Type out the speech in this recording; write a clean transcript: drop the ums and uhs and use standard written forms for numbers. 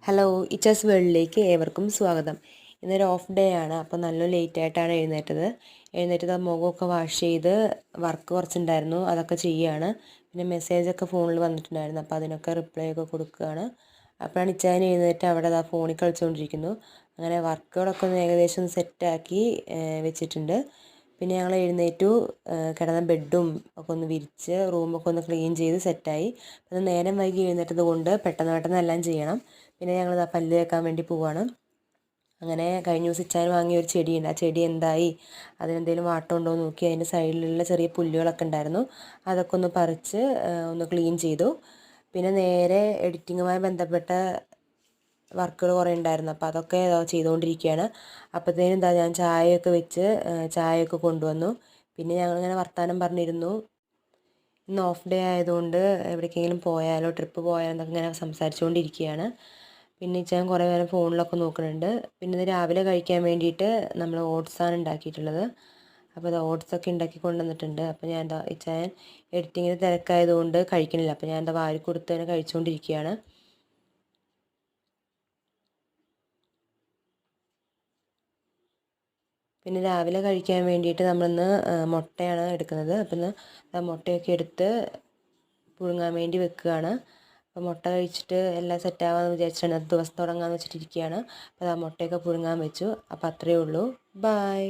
Hello, ഇച്ചസ് വേൾഡിലേക്ക് ഏവർക്കും സ്വാഗതം. ഇന്നൊരു ഓഫ് ഡേ ആണ്. അപ്പോൾ നല്ല ലേറ്റായിട്ടാണ് എഴുന്നേറ്റത് മുഖമൊക്കെ വാഷ് ചെയ്ത് വർക്ക് കുറച്ചുണ്ടായിരുന്നു, അതൊക്കെ ചെയ്യുകയാണ്. പിന്നെ മെസ്സേജൊക്കെ ഫോണിൽ വന്നിട്ടുണ്ടായിരുന്നു, അപ്പോൾ അതിനൊക്കെ റിപ്ലൈ ഒക്കെ കൊടുക്കുകയാണ്. അപ്പോഴാണ് ഇച്ചായൻ എഴുന്നേറ്റ് അവിടെ ഫോണിൽ കളിച്ചുകൊണ്ടിരിക്കുന്നു. അങ്ങനെ വർക്കുകളൊക്കെ ഒന്ന് ഏകദേശം സെറ്റാക്കി വെച്ചിട്ടുണ്ട്. പിന്നെ ഞങ്ങൾ എഴുന്നേറ്റു, കിടന്ന ബെഡും ഒക്കെ ഒന്ന് വിരിച്ച് റൂമൊക്കെ ഒന്ന് ക്ലീൻ ചെയ്ത് സെറ്റായി. അത് നേരം വൈകി എഴുന്നേറ്റത് കൊണ്ട് പെട്ടെന്ന് എല്ലാം ചെയ്യണം. പിന്നെ ഞങ്ങൾ പല്ല് തേക്കാൻ വേണ്ടി പോവുകയാണ്. അങ്ങനെ കഴിഞ്ഞ ദിവസം ഇച്ചാൻ വാങ്ങിയ ഒരു ചെടിയുണ്ട്, ആ ചെടി എന്തായി, അതിനെന്തെങ്കിലും വാട്ടം ഉണ്ടോ എന്ന് നോക്കി. അതിൻ്റെ സൈഡിലുള്ള ചെറിയ പുല്ലുകളൊക്കെ ഉണ്ടായിരുന്നു, അതൊക്കെ ഒന്ന് പറിച്ച് ഒന്ന് ക്ലീൻ ചെയ്തു. പിന്നെ നേരെ എഡിറ്റിങ്ങുമായി ബന്ധപ്പെട്ട വർക്കുകൾ കുറേ ഉണ്ടായിരുന്നു, അപ്പോൾ അതൊക്കെ ചെയ്തുകൊണ്ടിരിക്കുകയാണ്. അപ്പോഴത്തേനും ഞാൻ ചായയൊക്കെ വെച്ച് ചായയൊക്കെ കൊണ്ടുവന്നു. പിന്നെ ഞങ്ങളിങ്ങനെ വർത്തമാനം പറഞ്ഞിരുന്നു. ഇന്ന് ഓഫ് ഡേ ആയതുകൊണ്ട് എവിടേക്കെങ്കിലും പോയാലോ, ട്രിപ്പ് പോയാലോ എന്നൊക്കെ ഇങ്ങനെ സംസാരിച്ചുകൊണ്ടിരിക്കുകയാണ്. പിന്നെ ഇച്ചാൻ കുറേ നേരം ഫോണിലൊക്കെ നോക്കുന്നുണ്ട്. പിന്നെ ഇത് രാവിലെ കഴിക്കാൻ വേണ്ടിയിട്ട് നമ്മൾ ഓട്സാണ് ഉണ്ടാക്കിയിട്ടുള്ളത്. അപ്പോൾ അത് ഓട്സൊക്കെ ഉണ്ടാക്കി കൊണ്ടുവന്നിട്ടുണ്ട്. അപ്പോൾ ഞാൻ ഇച്ചാൻ എഡിറ്റിങ്ങിന് തിരക്കായതുകൊണ്ട് കഴിക്കണില്ല, അപ്പോൾ ഞാൻ വാരി കൊടുത്ത് തന്നെ കഴിച്ചുകൊണ്ടിരിക്കുകയാണ്. പിന്നെ രാവിലെ കഴിക്കാൻ വേണ്ടിയിട്ട് നമ്മളിന്ന് മുട്ടയാണ് എടുക്കുന്നത്. അപ്പം ഇന്ന് മുട്ടയൊക്കെ എടുത്ത് പുഴുങ്ങാൻ വേണ്ടി വെക്കുകയാണ്. അപ്പോൾ മുട്ട കഴിച്ചിട്ട് എല്ലാം സെറ്റാവാമെന്ന് വിചാരിച്ചിട്ടാണ് ദിവസം തുടങ്ങാമെന്ന് വെച്ചിട്ടിരിക്കുകയാണ്. അപ്പോൾ മുട്ടയൊക്കെ പുഴുങ്ങാൻ വെച്ചു. അപ്പോൾ അത്രയേ ഉള്ളൂ. ബായ്.